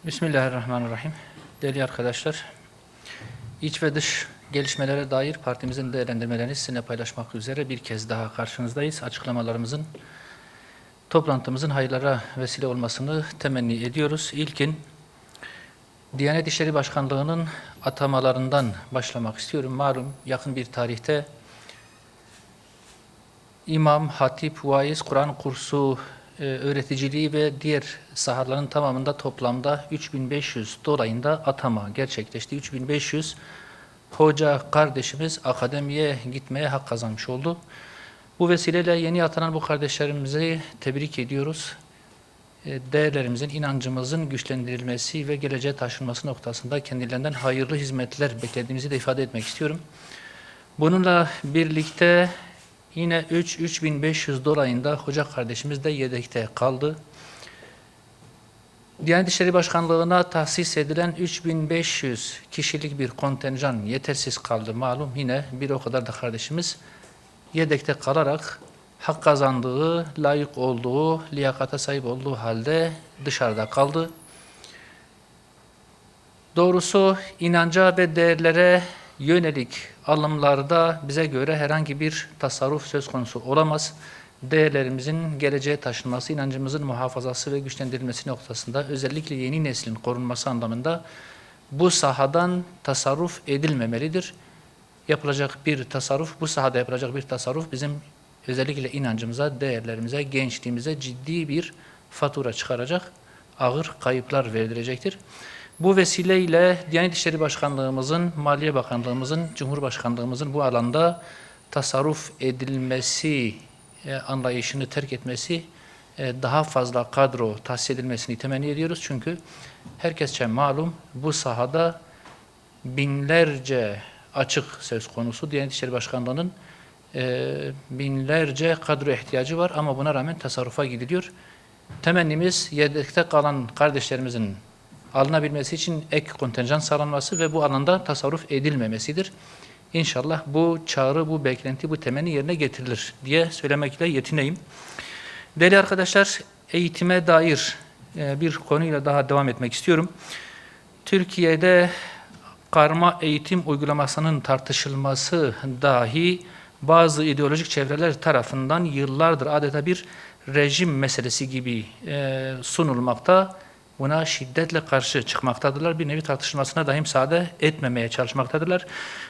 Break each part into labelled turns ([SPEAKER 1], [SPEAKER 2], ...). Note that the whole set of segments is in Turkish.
[SPEAKER 1] Bismillahirrahmanirrahim. Değerli arkadaşlar, iç ve dış gelişmelere dair partimizin değerlendirmelerini sizinle paylaşmak üzere bir kez daha karşınızdayız. Açıklamalarımızın, toplantımızın hayırlara vesile olmasını temenni ediyoruz. İlkin, Diyanet İşleri Başkanlığı'nın atamalarından başlamak istiyorum. Malum yakın bir tarihte İmam, hatip, vaiz, Kur'an kursu öğreticiliği ve diğer sahaların tamamında toplamda 3500 dolayında atama gerçekleşti. 3500 hoca kardeşimiz akademiye gitmeye hak kazanmış oldu. Bu vesileyle yeni atanan bu kardeşlerimizi tebrik ediyoruz. Değerlerimizin, inancımızın güçlendirilmesi ve geleceğe taşınması noktasında kendilerinden hayırlı hizmetler beklediğimizi de ifade etmek istiyorum. Bununla birlikte yine 3500 dolayında hoca kardeşimiz de yedekte kaldı. Diyanet İşleri Başkanlığı'na tahsis edilen 3500 kişilik bir kontenjan yetersiz kaldı. Malum yine bir o kadar da kardeşimiz yedekte kalarak hak kazandığı, layık olduğu, liyakata sahip olduğu halde dışarıda kaldı. Doğrusu inanca ve değerlere yönelik alımlarda bize göre herhangi bir tasarruf söz konusu olamaz. Değerlerimizin geleceğe taşınması, inancımızın muhafazası ve güçlendirilmesi noktasında özellikle yeni neslin korunması anlamında bu sahadan tasarruf edilmemelidir. Yapılacak bir tasarruf, bu sahada yapılacak bir tasarruf bizim özellikle inancımıza, değerlerimize, gençliğimize ciddi bir fatura çıkaracak, ağır kayıplar verdirecektir. Bu vesileyle Diyanet İşleri Başkanlığımızın, Maliye Bakanlığımızın, Cumhurbaşkanlığımızın bu alanda tasarruf edilmesi anlayışını terk etmesi, daha fazla kadro tahsis edilmesini temenni ediyoruz. Çünkü herkesçe malum bu sahada binlerce açık söz konusu. Diyanet İşleri Başkanlığı'nın binlerce kadro ihtiyacı var ama buna rağmen tasarrufa gidiliyor. Temennimiz yedekte kalan kardeşlerimizin alınabilmesi için ek kontenjan sağlanması ve bu alanda tasarruf edilmemesidir. İnşallah bu çağrı, bu beklenti, bu temenni yerine getirilir diye söylemekle yetineyim. Değerli arkadaşlar, eğitime dair bir konuyla daha devam etmek istiyorum. Türkiye'de karma eğitim uygulamasının tartışılması dahi bazı ideolojik çevreler tarafından yıllardır adeta bir rejim meselesi gibi sunulmakta. Buna şiddetle karşı çıkmaktadırlar. Bir nevi tartışılmasına dahi müsaade etmemeye çalışmaktadırlar.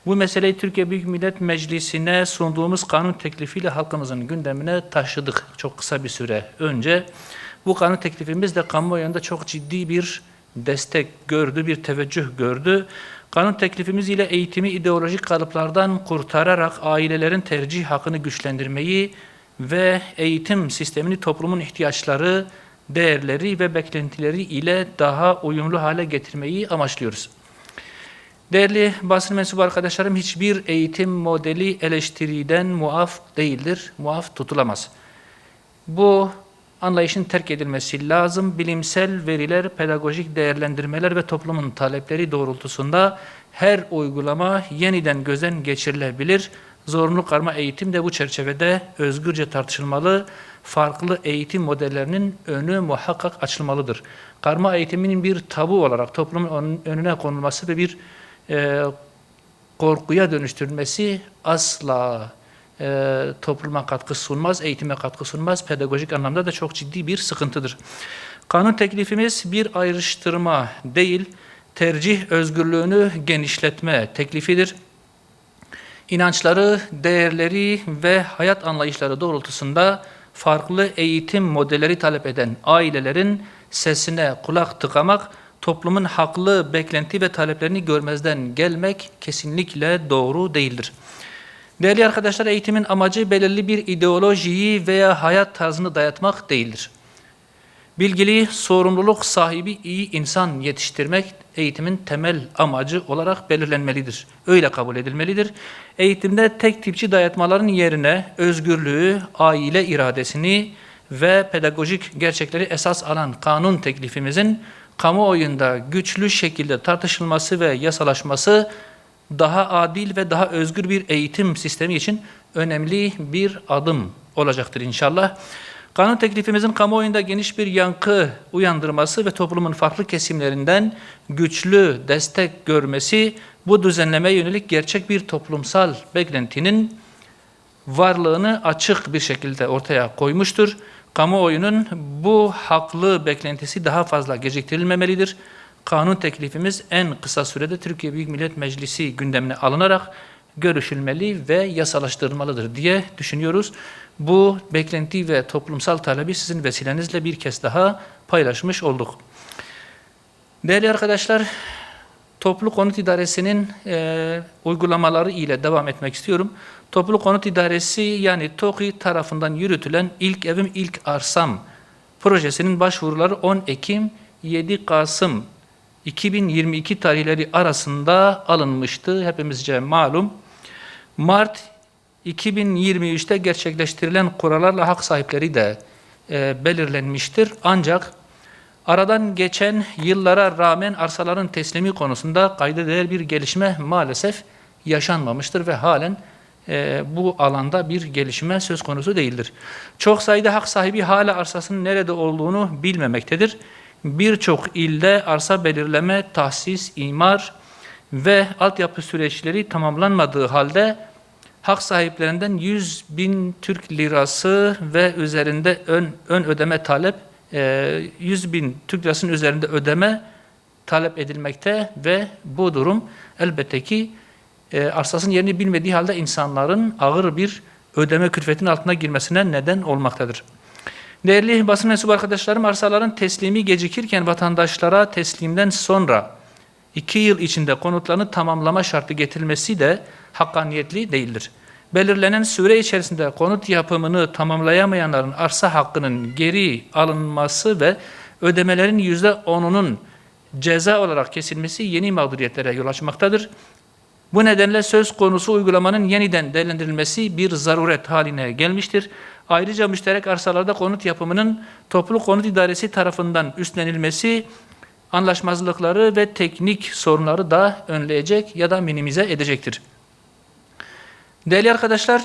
[SPEAKER 1] Bu meseleyi Türkiye Büyük Millet Meclisi'ne sunduğumuz kanun teklifiyle halkımızın gündemine taşıdık çok kısa bir süre önce. Bu kanun teklifimiz de kamuoyunda çok ciddi bir destek gördü, bir teveccüh gördü. Kanun teklifimiz ile eğitimi ideolojik kalıplardan kurtararak ailelerin tercih hakkını güçlendirmeyi ve eğitim sistemini toplumun ihtiyaçları, değerleri ve beklentileri ile daha uyumlu hale getirmeyi amaçlıyoruz. Değerli basın mensubu arkadaşlarım, hiçbir eğitim modeli eleştiriden muaf değildir, muaf tutulamaz. Bu anlayışın terk edilmesi lazım. Bilimsel veriler, pedagojik değerlendirmeler ve toplumun talepleri doğrultusunda her uygulama yeniden gözden geçirilebilir. Zorunlu karma eğitim de bu çerçevede özgürce tartışılmalı. Farklı eğitim modellerinin önü muhakkak açılmalıdır. Karma eğitiminin bir tabu olarak toplumun önüne konulması ve bir korkuya dönüştürülmesi asla topluma katkı sunmaz, eğitime katkı sunmaz, pedagojik anlamda da çok ciddi bir sıkıntıdır. Kanun teklifimiz bir ayrıştırma değil, tercih özgürlüğünü genişletme teklifidir. İnançları, değerleri ve hayat anlayışları doğrultusunda farklı eğitim modelleri talep eden ailelerin sesine kulak tıkamak, toplumun haklı beklenti ve taleplerini görmezden gelmek kesinlikle doğru değildir. Değerli arkadaşlar, eğitimin amacı belirli bir ideolojiyi veya hayat tarzını dayatmak değildir. Bilgili, sorumluluk sahibi iyi insan yetiştirmek eğitimin temel amacı olarak belirlenmelidir. Öyle kabul edilmelidir. Eğitimde tek tipçi dayatmaların yerine özgürlüğü, aile iradesini ve pedagojik gerçekleri esas alan kanun teklifimizin kamuoyunda güçlü şekilde tartışılması ve yasalaşması daha adil ve daha özgür bir eğitim sistemi için önemli bir adım olacaktır inşallah. Kanun teklifimizin kamuoyunda geniş bir yankı uyandırması ve toplumun farklı kesimlerinden güçlü destek görmesi bu düzenlemeye yönelik gerçek bir toplumsal beklentinin varlığını açık bir şekilde ortaya koymuştur. Kamuoyunun bu haklı beklentisi daha fazla geciktirilmemelidir. Kanun teklifimiz en kısa sürede Türkiye Büyük Millet Meclisi gündemine alınarak görüşülmeli ve yasalaştırılmalıdır diye düşünüyoruz. Bu beklenti ve toplumsal talebi sizin vesilenizle bir kez daha paylaşmış olduk. Değerli arkadaşlar, Toplu Konut İdaresi'nin uygulamaları ile devam etmek istiyorum. Toplu Konut İdaresi yani TOKİ tarafından yürütülen İlk Evim İlk Arsam projesinin başvuruları 10 Ekim 7 Kasım 2022 tarihleri arasında alınmıştı. Hepimizce malum. Mart 2023'te gerçekleştirilen kurallarla hak sahipleri de belirlenmiştir. Ancak aradan geçen yıllara rağmen arsaların teslimi konusunda kayda değer bir gelişme maalesef yaşanmamıştır ve halen bu alanda bir gelişme söz konusu değildir. Çok sayıda hak sahibi hala arsasının nerede olduğunu bilmemektedir. Birçok ilde arsa belirleme, tahsis, imar ve altyapı süreçleri tamamlanmadığı halde hak sahiplerinden 100.000 Türk lirası ve üzerinde ön ödeme talep 100.000 Türk lirasının üzerinde ödeme talep edilmekte ve bu durum elbette ki arsasının yerini bilmediği halde insanların ağır bir ödeme külfetinin altına girmesine neden olmaktadır. Değerli basın mensubu arkadaşlarım, arsaların teslimi gecikirken vatandaşlara teslimden sonra 2 yıl içinde konutlarını tamamlama şartı getirilmesi de hakkaniyetli değildir. Belirlenen süre içerisinde konut yapımını tamamlayamayanların arsa hakkının geri alınması ve ödemelerin %10'unun ceza olarak kesilmesi yeni mağduriyetlere yol açmaktadır. Bu nedenle söz konusu uygulamanın yeniden değerlendirilmesi bir zaruret haline gelmiştir. Ayrıca müşterek arsalarda konut yapımının Toplu Konut İdaresi tarafından üstlenilmesi anlaşmazlıkları ve teknik sorunları da önleyecek ya da minimize edecektir. Değerli arkadaşlar,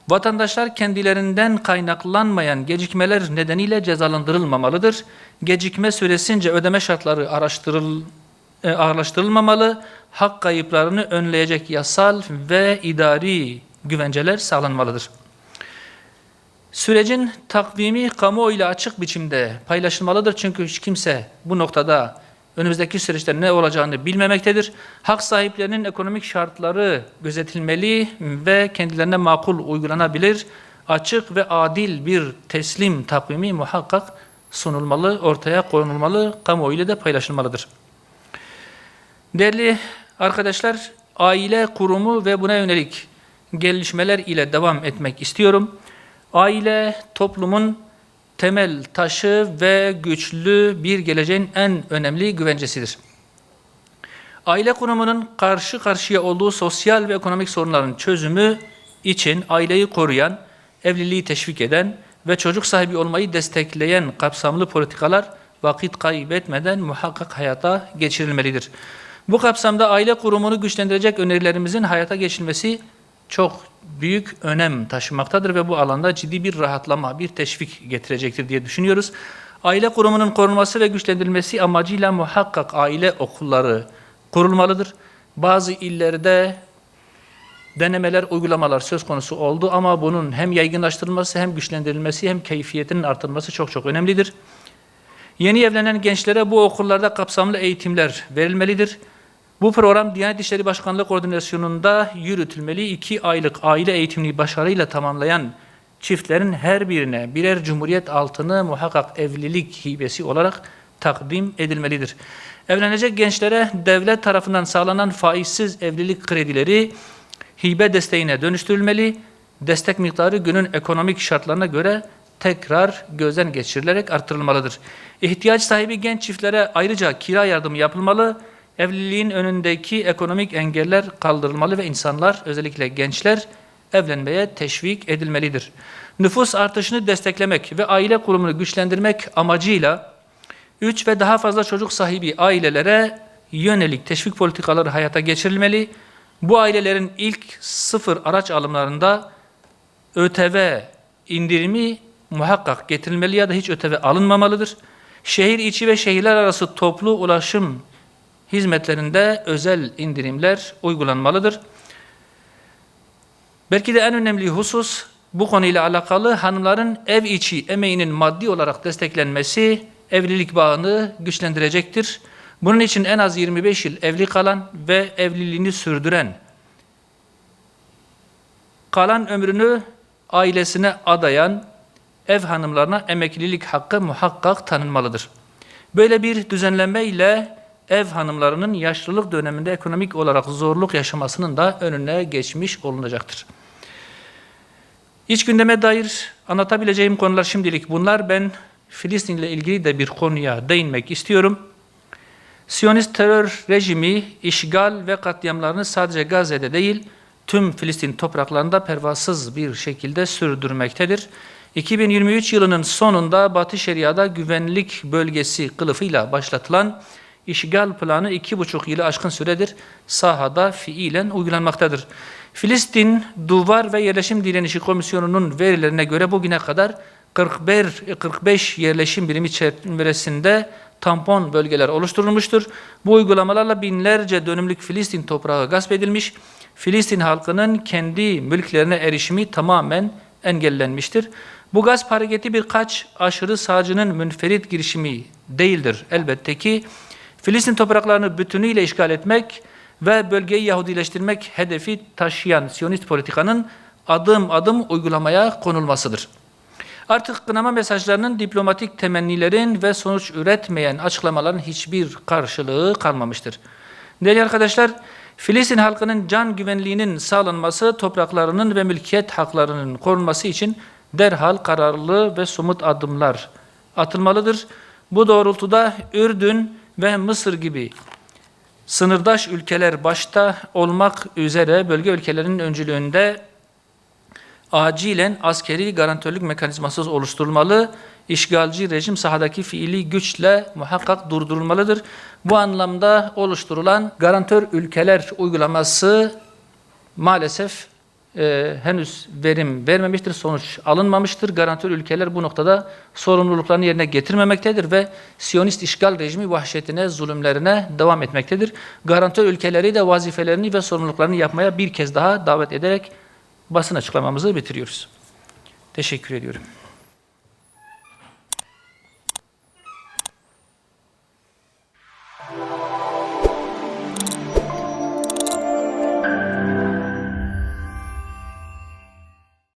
[SPEAKER 1] vatandaşlar kendilerinden kaynaklanmayan gecikmeler nedeniyle cezalandırılmamalıdır. Gecikme süresince ödeme şartları ağırlaştırılmamalı, hak kayıplarını önleyecek yasal ve idari güvenceler sağlanmalıdır. Sürecin takvimi kamuoyuyla açık biçimde paylaşılmalıdır. Çünkü hiç kimse bu noktada önümüzdeki süreçte ne olacağını bilmemektedir. Hak sahiplerinin ekonomik şartları gözetilmeli ve kendilerine makul uygulanabilir, açık ve adil bir teslim takvimi muhakkak sunulmalı, ortaya konulmalı, kamuoyuyla da paylaşılmalıdır. Değerli arkadaşlar, aile kurumu ve buna yönelik gelişmeler ile devam etmek istiyorum. Aile, toplumun temel taşı ve güçlü bir geleceğin en önemli güvencesidir. Aile kurumunun karşı karşıya olduğu sosyal ve ekonomik sorunların çözümü için aileyi koruyan, evliliği teşvik eden ve çocuk sahibi olmayı destekleyen kapsamlı politikalar vakit kaybetmeden muhakkak hayata geçirilmelidir. Bu kapsamda aile kurumunu güçlendirecek önerilerimizin hayata geçirilmesi çok büyük önem taşımaktadır ve bu alanda ciddi bir rahatlama, bir teşvik getirecektir diye düşünüyoruz. Aile kurumunun korunması ve güçlendirilmesi amacıyla muhakkak aile okulları kurulmalıdır. Bazı illerde denemeler, uygulamalar söz konusu oldu ama bunun hem yaygınlaştırılması, hem güçlendirilmesi, hem keyfiyetinin artırılması çok önemlidir. Yeni evlenen gençlere bu okullarda kapsamlı eğitimler verilmelidir. Bu program Diyanet İşleri Başkanlığı koordinasyonunda yürütülmeli. 2 aylık aile eğitimini başarıyla tamamlayan çiftlerin her birine birer cumhuriyet altını muhakkak evlilik hibesi olarak takdim edilmelidir. Evlenecek gençlere devlet tarafından sağlanan faizsiz evlilik kredileri hibe desteğine dönüştürülmeli. Destek miktarı günün ekonomik şartlarına göre tekrar gözden geçirilerek artırılmalıdır. İhtiyaç sahibi genç çiftlere ayrıca kira yardımı yapılmalı. Evliliğin önündeki ekonomik engeller kaldırılmalı ve insanlar, özellikle gençler, evlenmeye teşvik edilmelidir. Nüfus artışını desteklemek ve aile kurumunu güçlendirmek amacıyla 3 ve daha fazla çocuk sahibi ailelere yönelik teşvik politikaları hayata geçirilmeli. Bu ailelerin ilk 0 araç alımlarında ÖTV indirimi muhakkak getirilmeli ya da hiç öteve alınmamalıdır. Şehir içi ve şehirler arası toplu ulaşım hizmetlerinde özel indirimler uygulanmalıdır. Belki de en önemli husus bu konuyla alakalı hanımların ev içi emeğinin maddi olarak desteklenmesi evlilik bağını güçlendirecektir. Bunun için en az 25 yıl evli kalan ve evliliğini sürdüren, kalan ömrünü ailesine adayan ev hanımlarına emeklilik hakkı muhakkak tanınmalıdır. Böyle bir düzenleme ile ev hanımlarının yaşlılık döneminde ekonomik olarak zorluk yaşamasının da önüne geçmiş olunacaktır. İç gündeme dair anlatabileceğim konular şimdilik bunlar. Ben Filistin ile ilgili de bir konuya değinmek istiyorum. Siyonist terör rejimi işgal ve katliamlarını sadece Gazze'de değil, tüm Filistin topraklarında pervasız bir şekilde sürdürmektedir. 2023 yılının sonunda Batı Şeria'da güvenlik bölgesi kılıfıyla başlatılan işgal planı 2,5 yılı aşkın süredir sahada fiilen uygulanmaktadır. Filistin Duvar ve Yerleşim Direnişi Komisyonu'nun verilerine göre bugüne kadar 45 yerleşim birimi çevresinde tampon bölgeler oluşturulmuştur. Bu uygulamalarla binlerce dönümlük Filistin toprağı gasp edilmiş, Filistin halkının kendi mülklerine erişimi tamamen engellenmiştir. Bu gasp hareketi birkaç aşırı sağcının münferit girişimi değildir. Elbette ki Filistin topraklarını bütünüyle işgal etmek ve bölgeyi Yahudileştirmek hedefi taşıyan Siyonist politikanın adım adım uygulamaya konulmasıdır. Artık kınama mesajlarının, diplomatik temennilerin ve sonuç üretmeyen açıklamaların hiçbir karşılığı kalmamıştır. Değerli arkadaşlar, Filistin halkının can güvenliğinin sağlanması, topraklarının ve mülkiyet haklarının korunması için derhal kararlı ve somut adımlar atılmalıdır. Bu doğrultuda Ürdün ve Mısır gibi sınırdaş ülkeler başta olmak üzere bölge ülkelerinin öncülüğünde acilen askeri garantörlük mekanizması oluşturulmalı, işgalci rejim sahadaki fiili güçle muhakkak durdurulmalıdır. Bu anlamda oluşturulan garantör ülkeler uygulaması maalesef henüz verim vermemiştir, sonuç alınmamıştır. Garantör ülkeler bu noktada sorumluluklarını yerine getirmemektedir ve Siyonist işgal rejimi vahşetine, zulümlerine devam etmektedir. Garantör ülkeleri de vazifelerini ve sorumluluklarını yapmaya bir kez daha davet ederek basın açıklamamızı bitiriyoruz. Teşekkür ediyorum.